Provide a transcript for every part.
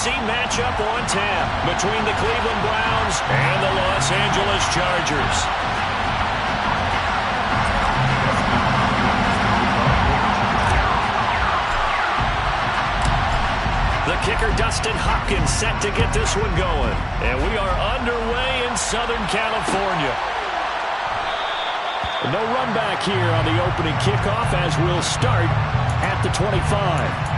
AFC matchup on tap between the Cleveland Browns and the Los Angeles Chargers. The kicker, Dustin Hopkins, set to get this one going. And we are underway in Southern California. No run back here on the opening kickoff as we'll start at the 25.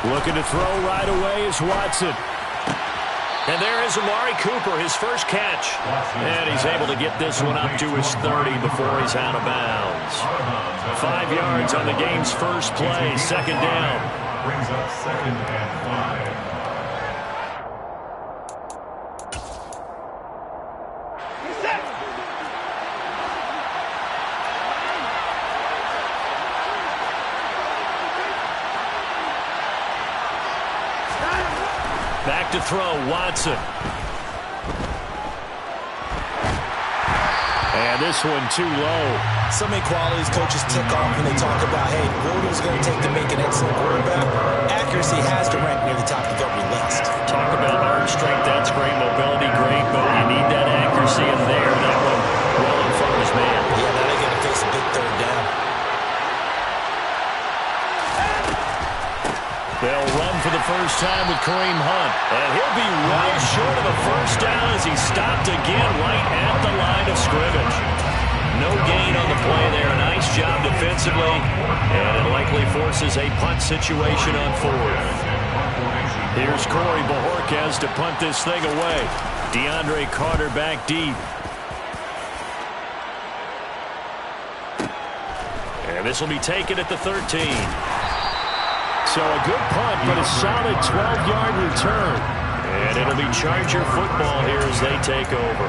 Looking to throw right away is Watson. And there is Amari Cooper, his first catch. And he's able to get this one up to his 30 before he's out of bounds. 5 yards on the game's first play, second down. Brings up 2nd and 5. Back to throw, Watson. And this one too low. So many qualities coaches tick off when they talk about, hey, what is it going to take to make an excellent quarterback? Accuracy has to rank near the top of every list. Talk about arm strength, that's great. Mobility, great, but you need that accuracy in there. That one well in front of his man. Yeah, now they're going to face a big third down. They'll run for the first time with Kareem Hunt. And he'll be right short of a first down as he's stopped again right at the line of scrimmage. No gain on the play there. Nice job defensively. And it likely forces a punt situation on 4th. Here's Corey Bojorquez to punt this thing away. DeAndre Carter back deep. And this will be taken at the 13. So a good punt, but a solid 12-yard return. And it'll be Charger football here as they take over.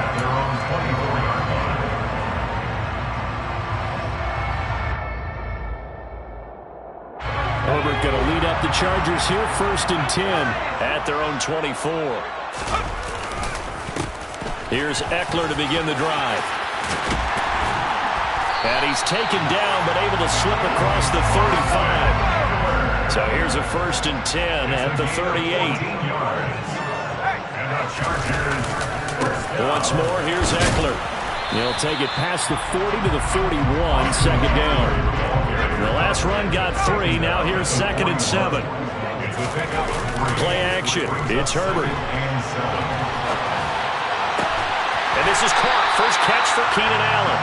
Herbert going to lead up the Chargers here, 1st and 10 at their own 24. Here's Eckler to begin the drive. And he's taken down, but able to slip across the 35. So here's a 1st and 10 at the 38. Once more, here's Eckler. He'll take it past the 40 to the 41, second down. The last run got 3. Now here's 2nd and 7. Play action. It's Herbert. And this is caught. First catch for Keenan Allen.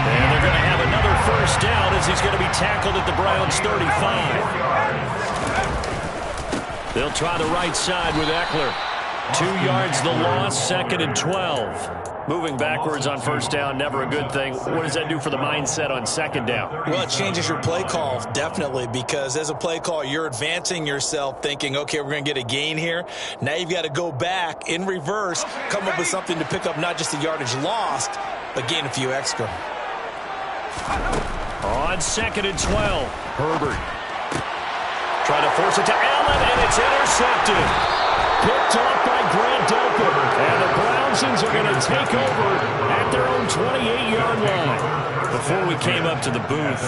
And they're going to have another first down as he's going to be tackled at the Browns' 35. They'll try the right side with Eckler. 2 yards the loss, 2nd and 12. Moving backwards on first down, never a good thing. What does that do for the mindset on second down? Well, it changes your play call, definitely, because as a play call, you're advancing yourself thinking, okay, we're going to get a gain here. Now you've got to go back in reverse, come up with something to pick up not just the yardage lost, but gain a few extra. On 2nd and 12, Herbert. Try to force it to Allen, and it's intercepted. Picked off by Grant Delpit. And the Brownsons are going to take over at their own 28-yard line. Before we came up to the booth,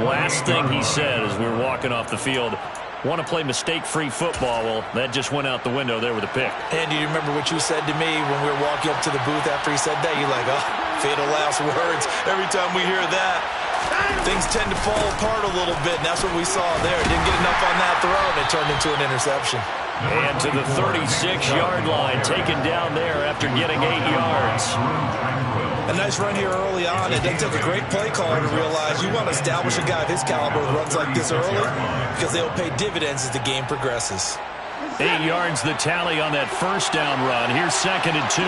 last thing he said as we were walking off the field, want to play mistake-free football. Well, that just went out the window there with a pick. And do you remember what you said to me when we were walking up to the booth after he said that? You're like, oh, fatal last words. Every time we hear that, things tend to fall apart a little bit, and that's what we saw there. Didn't get enough on that throw, and it turned into an interception. And to the 36-yard line, taken down there after getting 8 yards. A nice run here early on. It doesn't take a great play caller to realize you want to establish a guy of his caliber who runs like this early because they'll pay dividends as the game progresses. 8 yards the tally on that first down run. Here's 2nd and 2.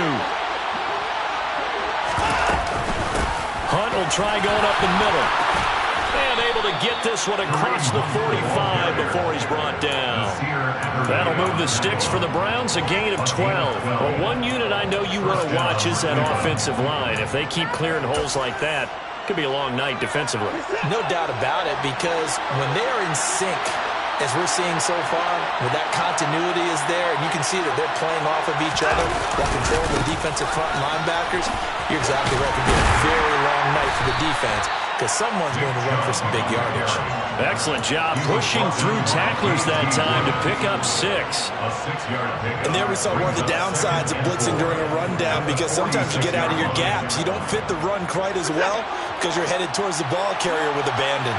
Hunt will try going up the middle. And able to get this one across the 45 before he's brought down. That'll move the sticks for the Browns, a gain of 12. Well, one unit I know you want to watch is that offensive line. If they keep clearing holes like that, it could be a long night defensively. No doubt about it, because when they're in sync, as we're seeing so far, where that continuity is there, and you can see that they're playing off of each other while controlling the defensive front linebackers, you're exactly right. It could be a very long night for the defense because someone's going to run for some big yardage. Excellent job pushing through tacklers that time to pick up 6. A 6-yard pickup. And there we saw one of the downsides of blitzing during a rundown because sometimes you get out of your gaps. You don't fit the run quite as well because you're headed towards the ball carrier with abandon.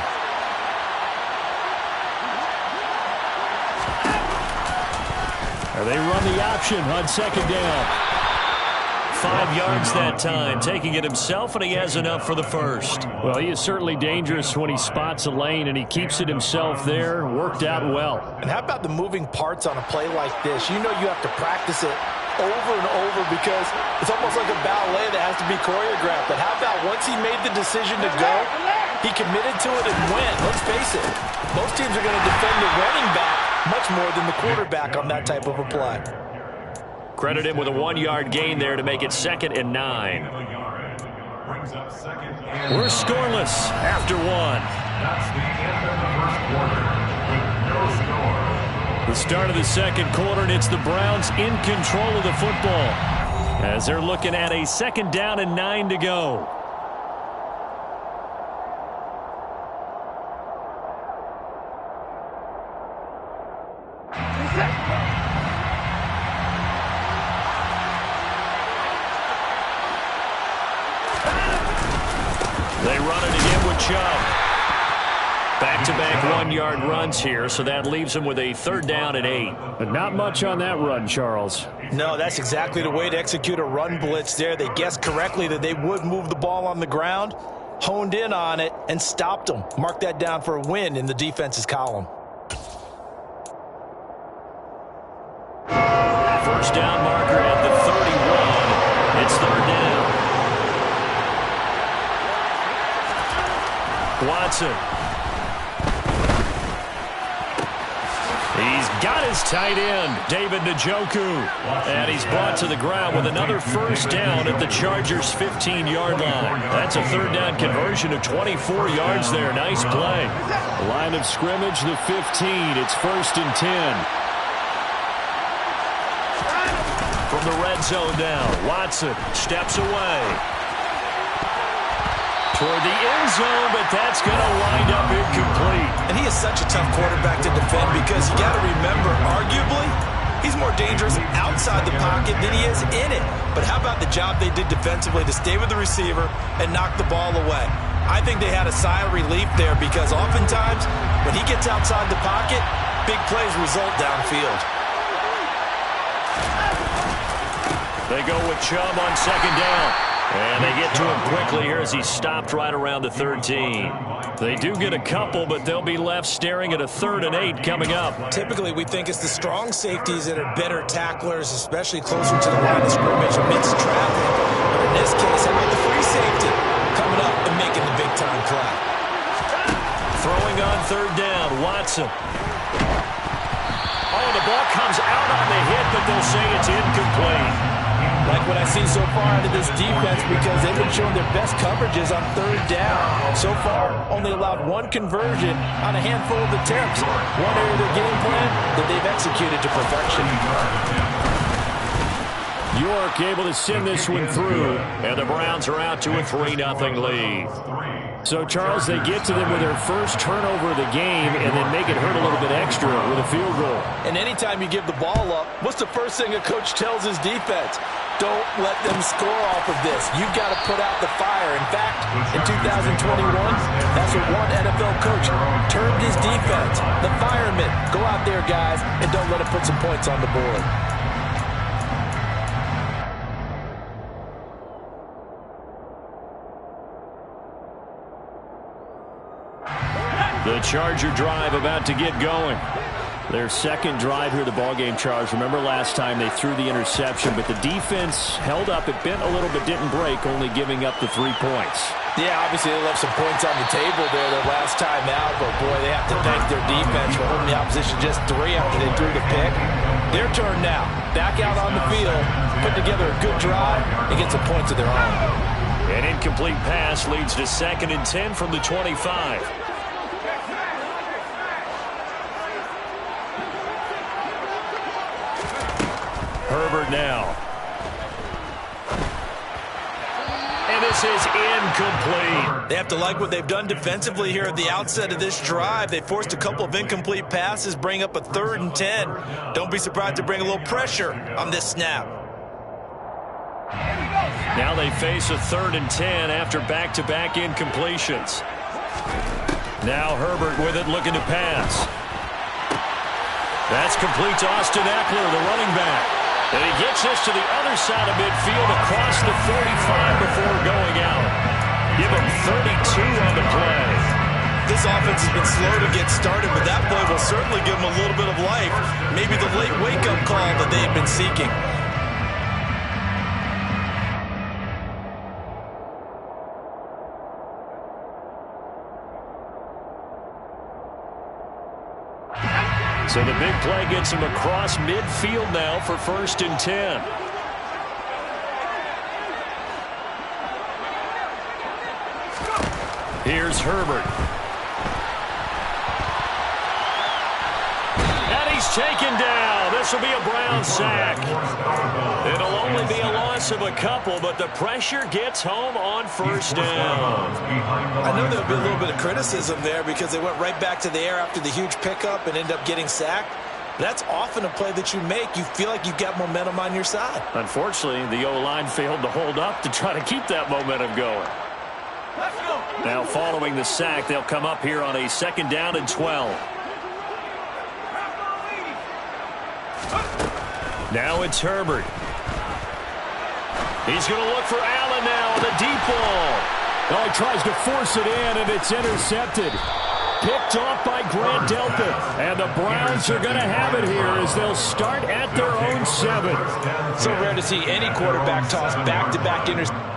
They run the option on 2nd down. 5 yards that time, taking it himself, and he has enough for the first. Well, he is certainly dangerous when he spots a lane, and he keeps it himself there. Worked out well. And how about the moving parts on a play like this? You know you have to practice it over and over because it's almost like a ballet that has to be choreographed. But how about once he made the decision to go, he committed to it and went. Let's face it, most teams are going to defend the running back much more than the quarterback on that type of a play. Credit him with a 1-yard gain there to make it 2nd and 9. Brings up 2nd and We're scoreless after 1. That's the end of the first quarter with no score. The start of the 2nd quarter, and it's the Browns in control of the football as they're looking at a 2nd down and 9 to go. They run it again with Chubb. Back-to-back 1-yard runs here, so that leaves them with a 3rd down and 8. But not much on that run, Charles. No, that's exactly the way to execute a run blitz there. They guessed correctly that they would move the ball on the ground, honed in on it, and stopped them. Mark that down for a win in the defense's column. First down marker at the 31. It's 3rd down. Watson. He's got his tight end, David Njoku. And he's brought to the ground with another first down at the Chargers' 15-yard line. That's a 3rd down conversion of 24 yards there. Nice play. The line of scrimmage, the 15. It's 1st and 10. From the red zone now, Watson steps away toward the end zone, but that's going to wind up incomplete. And he is such a tough quarterback to defend because you got to remember, arguably, he's more dangerous outside the pocket than he is in it. But how about the job they did defensively to stay with the receiver and knock the ball away? I think they had a sigh of relief there because oftentimes when he gets outside the pocket, big plays result downfield. They go with Chubb on 2nd down. And they get to him quickly here as he stopped right around the 13. They do get a couple, but they'll be left staring at a 3rd and 8 coming up. Typically, we think it's the strong safeties that are better tacklers, especially closer to the line of scrimmage amidst traffic. But in this case, how about the free safety coming up and making the big-time play? Throwing on 3rd down, Watson. Oh, the ball comes out on the hit, but they'll say it's incomplete. Like what I see so far out of this defense because they've been showing their best coverages on 3rd down. So far, only allowed 1 conversion on a handful of attempts. One area of their game plan that they've executed to perfection. York able to send this one through, and the Browns are out to a 3-0 lead. So, Charles, they get to them with their first turnover of the game and then make it hurt a little bit extra with a field goal. And anytime you give the ball up, what's the first thing a coach tells his defense? Don't let them score off of this. You've got to put out the fire. In fact, in 2021, that's what one NFL coach termed his defense. The firemen. Go out there, guys, and don't let them put some points on the board. The Charger drive about to get going. Their 2nd drive here, the ballgame, Charles. Remember last time they threw the interception, but the defense held up. It bent a little bit, didn't break, only giving up the 3 points. Yeah, obviously they left some points on the table there their last time out, but boy, they have to thank their defense for holding the opposition just 3 after they threw the pick. Their turn now. Back out on the field, put together a good drive, and get some points of their own. An incomplete pass leads to 2nd and 10 from the 25. Herbert now. And this is incomplete. They have to like what they've done defensively here at the outset of this drive. They forced a couple of incomplete passes, bring up a 3rd and 10. Don't be surprised to bring a little pressure on this snap. Now they face a 3rd and 10 after back-to-back incompletions. Now Herbert with it, looking to pass. That's complete to Austin Eckler, the running back. And he gets this to the other side of midfield across the 45 before going out. Give him 32 on the play. This offense has been slow to get started, but that play will certainly give them a little bit of life. Maybe the late wake-up call that they've been seeking. So the big play gets him across midfield now for 1st and 10. Here's Herbert. And he's taken down. This will be a Brown sack. It'll only be a loss of a couple, but the pressure gets home on 1st down. I know there'll be a little bit of criticism there because they went right back to the air after the huge pickup and ended up getting sacked. That's often a play that you make. You feel like you've got momentum on your side. Unfortunately, the O-line failed to hold up to try to keep that momentum going. Now following the sack, they'll come up here on a 2nd down and 12. Now it's Herbert. He's going to look for Allen now on the deep ball. Oh, he tries to force it in, and it's intercepted. Picked off by Grant Delpit. And the Browns are going to have it here as they'll start at their own 7. So rare to see any quarterback toss back-to-back interceptions.